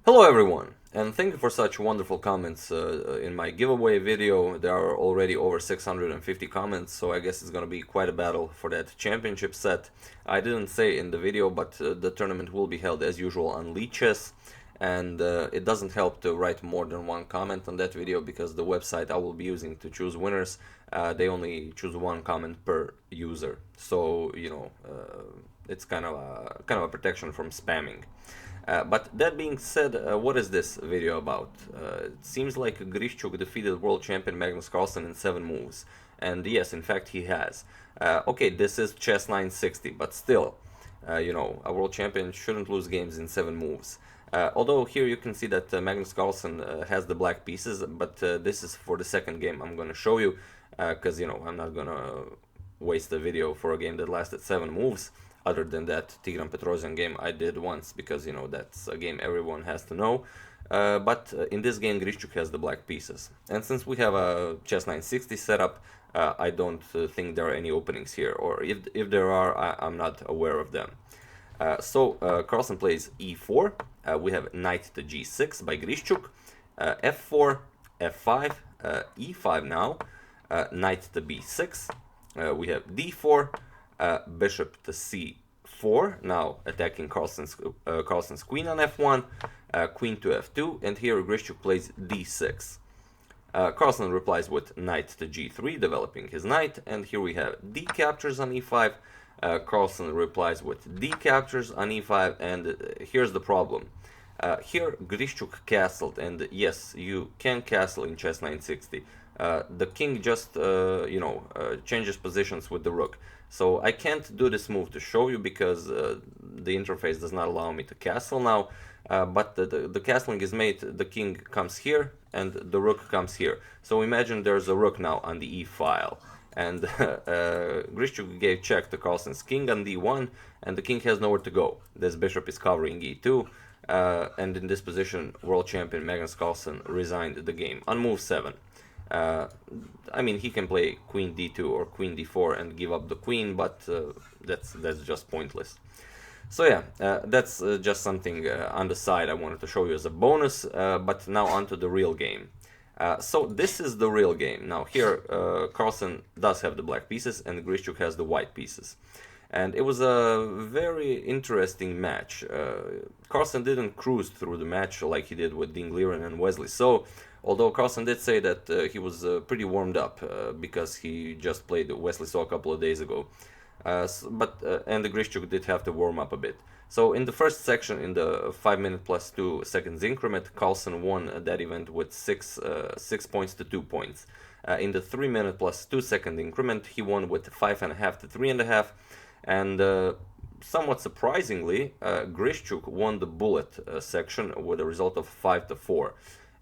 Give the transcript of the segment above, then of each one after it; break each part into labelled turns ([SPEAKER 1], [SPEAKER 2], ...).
[SPEAKER 1] Hello everyone, and thank you for such wonderful comments in my giveaway video. There are already over 650 comments, so I guess it's gonna be quite a battle for that championship set. I didn't say in the video, but the tournament will be held as usual on Chess, and it doesn't help to write more than one comment on that video because the website I will be using to choose winners, they only choose one comment per user. So, it's kind of a protection from spamming. But that being said, what is this video about? It seems like Grischuk defeated world champion Magnus Carlsen in 7 moves. And yes, in fact, he has. Okay, this is Chess960, but still, a world champion shouldn't lose games in 7 moves. Although here you can see that Magnus Carlsen has the black pieces, but this is for the second game I'm going to show you, because, I'm not going to waste the video for a game that lasted 7 moves. Other than that Tigran Petrosian game I did once, because that's a game everyone has to know. But in this game Grischuk has the black pieces, and since we have a Chess960 setup, I don't think there are any openings here, or if there are, I'm not aware of them. So Carlsen plays e4, we have knight to g6 by Grischuk, f4, f5, e5 now, knight to b6, we have d4, bishop to c4, now attacking Carlsen's queen on f1, queen to f2, and here Grischuk plays d6. Carlsen replies with knight to g3, developing his knight, and here we have d captures on e5. Carlsen replies with d captures on e5, and here's the problem. Here Grischuk castled, and yes, you can castle in Chess960. The king just, changes positions with the rook. So I can't do this move to show you because the interface does not allow me to castle now. But the castling is made, the king comes here and the rook comes here. So imagine there's a rook now on the e file. And Grischuk gave check to Carlsen's king on d1, and the king has nowhere to go. This bishop is covering e2, and in this position world champion Magnus Carlsen resigned the game on move 7. I mean, he can play queen d2 or queen d4 and give up the queen, but that's just pointless. So yeah, that's just something on the side I wanted to show you as a bonus, but now onto the real game. So this is the real game. Now here Carlsen does have the black pieces and Grischuk has the white pieces. And it was a very interesting match. Carlsen didn't cruise through the match like he did with Dean Glieren and Wesley So, although Carlsen did say that he was pretty warmed up because he just played Wesley So a couple of days ago. And the Grischuk did have to warm up a bit. So in the first section, in the 5 minute plus 2 seconds increment, Carlsen won that event with 6 points to 2 points. In the 3 minute plus 2 second increment, he won with 5.5 to 3.5. And somewhat surprisingly, Grischuk won the bullet section with a result of 5 to 4.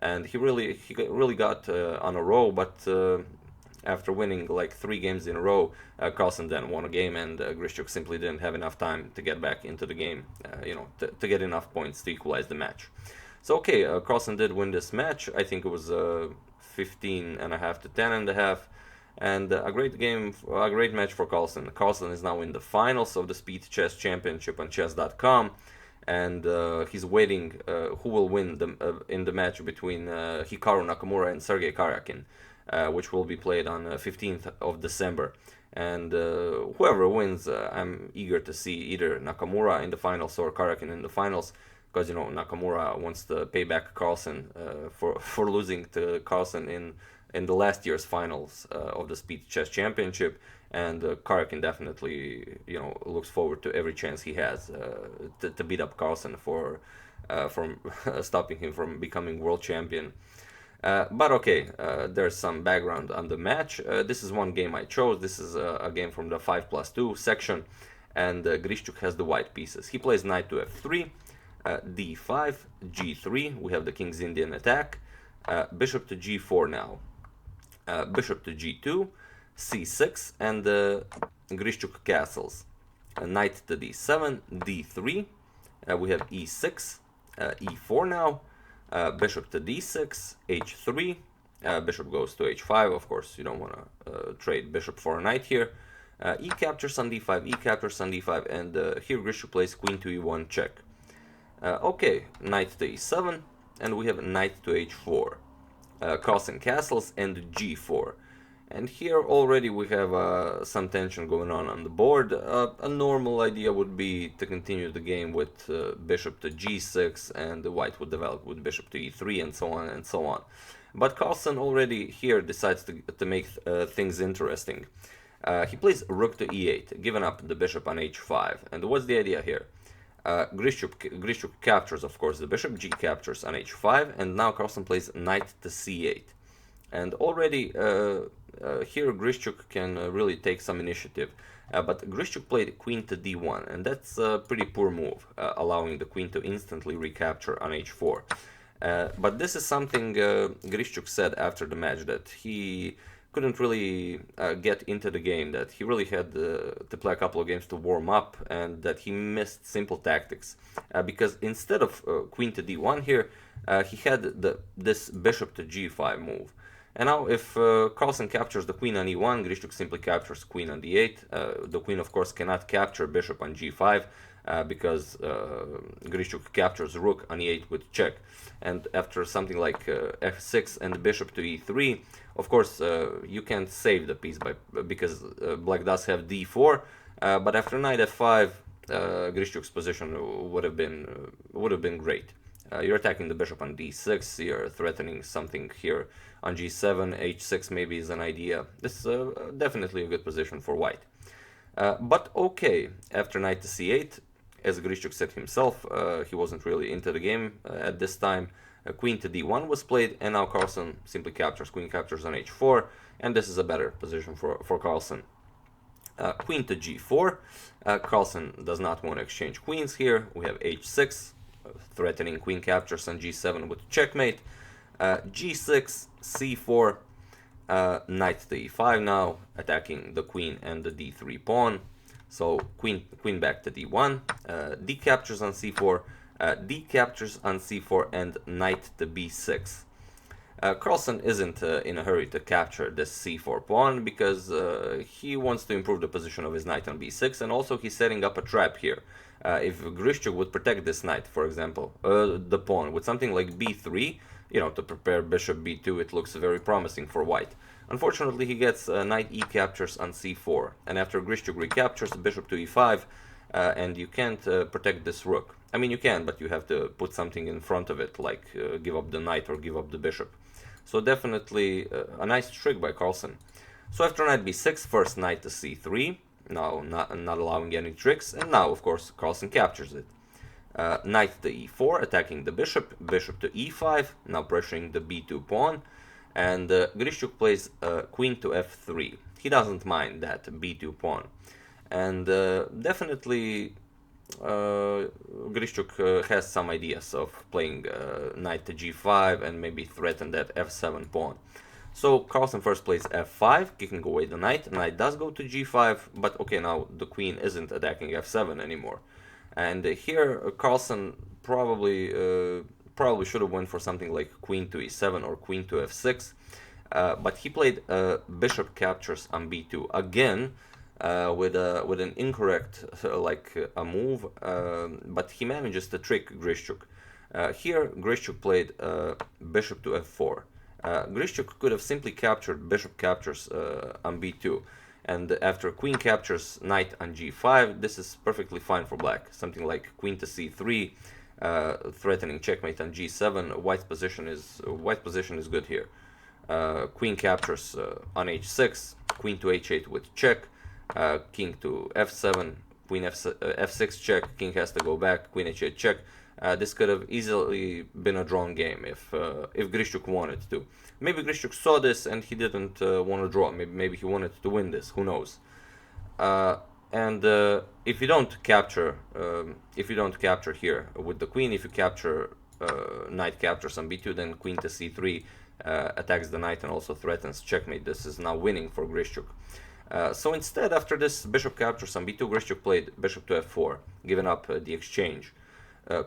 [SPEAKER 1] And he really got on a row, but after winning like 3 games in a row, Carlsen then won a game, and Grischuk simply didn't have enough time to get back into the game, to get enough points to equalize the match. So okay, Carlsen did win this match. I think it was 15.5 to 10.5. And a great game, a great match for Carlsen. Carlsen is now in the finals of the Speedchess Championship on chess.com, and he's waiting who will win in the match between Hikaru Nakamura and Sergei Karyakin, which will be played on 15th of December. And whoever wins, I'm eager to see either Nakamura in the finals or Karyakin in the finals, because Nakamura wants to pay back Carlsen for losing to Carlsen in the last year's finals of the Speedchess Championship, and Karyakin definitely looks forward to every chance he has to beat up Carlsen from stopping him from becoming world champion. But okay, there's some background on the match. This is one game I chose. This is a game from the 5 plus 2 section, and Grischuk has the white pieces. He plays knight to f3, d5, g3. We have the King's Indian attack. Bishop to g4 now. Bishop to g2, c6, and Grischuk castles. Knight to d7, d3. We have e6, e4 now. Bishop to d6, h3. Bishop goes to h5. Of course, you don't want to trade bishop for a knight here. E captures on d5, e captures on d5, and here Grischuk plays queen to e1 check. Okay, knight to e7, and we have knight to h4, crossing castles, and g4. And here already we have some tension going on the board. A normal idea would be to continue the game with bishop to g6, and the white would develop with bishop to e3, and so on and so on. But Carlsen already here decides to make things interesting. He plays rook to e8, giving up the bishop on h5. And what's the idea here? Grischuk captures, of course, the bishop, g captures on h5, and now Carlsen plays knight to c8. And already here Grischuk can really take some initiative. But Grischuk played queen to d1, and that's a pretty poor move, allowing the queen to instantly recapture on h4. But this is something Grischuk said after the match, that he couldn't really get into the game, that he really had to play a couple of games to warm up, and that he missed simple tactics. Because instead of queen to d1 here, he had this bishop to g5 move. And now if Carlsen captures the queen on e1, Grischuk simply captures queen on d8. The queen, of course, cannot capture bishop on g5, because Grischuk captures rook on e8 with check. And after something like f6 and bishop to e3, of course, you can't save the piece because black does have d4. But after knight f5, Grischuk's position would have been great. You're attacking the bishop on d6. You're threatening something here on g7. h6 maybe is an idea. This is definitely a good position for white. But okay, after knight to c8, as Grischuk said himself, he wasn't really into the game at this time. Queen to d1 was played, and now Carlsen simply captures. Queen captures on h4, and this is a better position for Carlsen. Queen to g4. Carlsen does not want to exchange queens here. We have h6, threatening queen captures on g7 with checkmate. g6, c4, knight to e5 now, attacking the queen and the d3 pawn. So queen back to d1, d captures on c4, d captures on c4, and knight to b6. Carlsen isn't in a hurry to capture this c4 pawn, because he wants to improve the position of his knight on b6, and also he's setting up a trap here. If Grischuk would protect this knight, for example, the pawn, with something like b3, to prepare bishop b2, it looks very promising for white. Unfortunately, he gets knight e captures on c4, and after Grischuk recaptures bishop to e5, and you can't protect this rook. I mean, you can, but you have to put something in front of it, like give up the knight or give up the bishop. So definitely a nice trick by Carlsen. So after knight b6, first knight to c3, now not allowing any tricks, and now, of course, Carlsen captures it. Knight to e4, attacking the bishop, bishop to e5, now pressuring the b2 pawn, and Grischuk plays queen to f3. He doesn't mind that b2 pawn. And definitely Grischuk has some ideas of playing knight to g5 and maybe threaten that f7 pawn. So Carlsen first plays f5, kicking away the knight. Knight does go to g5, but okay, now the queen isn't attacking f7 anymore. And here Carlsen probably should have went for something like queen to e7 or queen to f6, but he played bishop captures on b2 again. With an incorrect a move, but he manages to trick Grischuk. Here Grischuk played bishop to f4. Grischuk could have simply captured bishop captures on b2, and after queen captures knight on g5, this is perfectly fine for black. Something like queen to c3, threatening checkmate on g7. White's position is good here. Queen captures on h6, queen to h8 with check. King to f7, queen f6 check, king has to go back, queen h8 check. This could have easily been a drawn game if Grischuk wanted to. Maybe Grischuk saw this and he didn't want to draw. Maybe he wanted to win this. Who knows? And if you don't capture here with the queen, if you capture knight captures on b2, then queen to c3 attacks the knight and also threatens checkmate. This is now winning for Grischuk. So instead, after this bishop captures on b2, Grischuk played bishop to f4, giving up the exchange.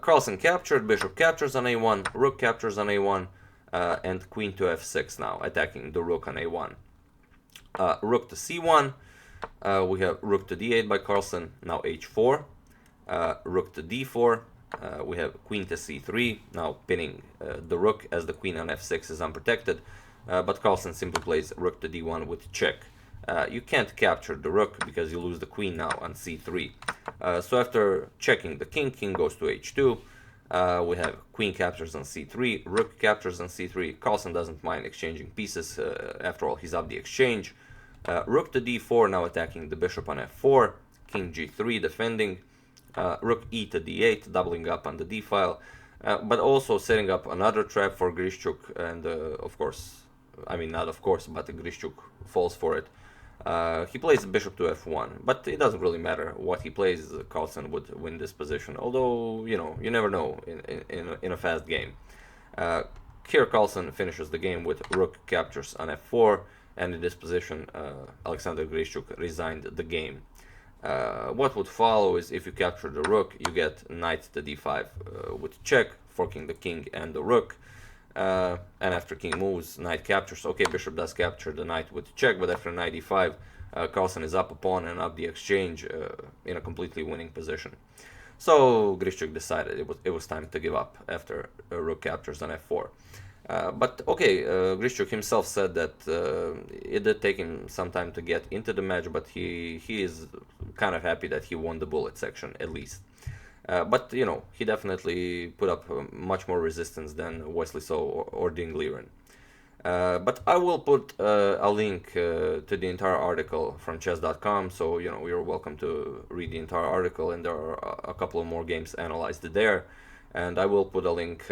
[SPEAKER 1] Carlsen captured, bishop captures on a1, rook captures on a1, and queen to f6 now, attacking the rook on a1. Rook to c1, we have rook to d8 by Carlsen, now h4, rook to d4, We have queen to c3, now pinning the rook as the queen on f6 is unprotected, but Carlsen simply plays rook to d1 with check. You can't capture the rook because you lose the queen now on c3. So after checking the king, king goes to h2. We have queen captures on c3, rook captures on c3. Carlsen doesn't mind exchanging pieces, after all he's up the exchange. Rook to d4, now attacking the bishop on f4, king g3 defending, rook e to d8, doubling up on the d file, but also setting up another trap for Grischuk, and of course, I mean not of course, but Grischuk falls for it. He plays bishop to f1, but it doesn't really matter what he plays. Carlsen would win this position, although, you know, you never know in a fast game. Here Carlsen finishes the game with rook captures on f4, and in this position Alexander Grischuk resigned the game. What would follow is, if you capture the rook, you get knight to d5 with check, forking the king and the rook. And after king moves, knight captures. Okay, bishop does capture the knight with check, but after knight d5, Carlsen is up a pawn and up the exchange in a completely winning position. So Grischuk decided it was time to give up after rook captures on f4. But okay, Grischuk himself said that it did take him some time to get into the match, but he is kind of happy that he won the bullet section at least. But, you know, he definitely put up much more resistance than Wesley So or Ding Liren. But I will put a link to the entire article from chess.com, so, you know, you're welcome to read the entire article, and there are a couple of more games analyzed there. And I will put a link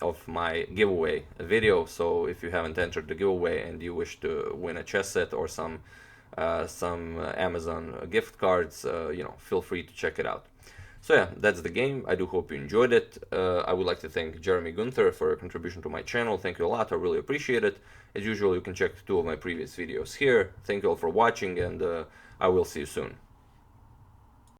[SPEAKER 1] of my giveaway video, so if you haven't entered the giveaway and you wish to win a chess set or some Amazon gift cards, you know, feel free to check it out. So yeah, that's the game. I do hope you enjoyed it. I would like to thank Jeremy Gunther for a contribution to my channel. Thank you a lot. I really appreciate it. As usual, you can check 2 of my previous videos here. Thank you all for watching, and I will see you soon.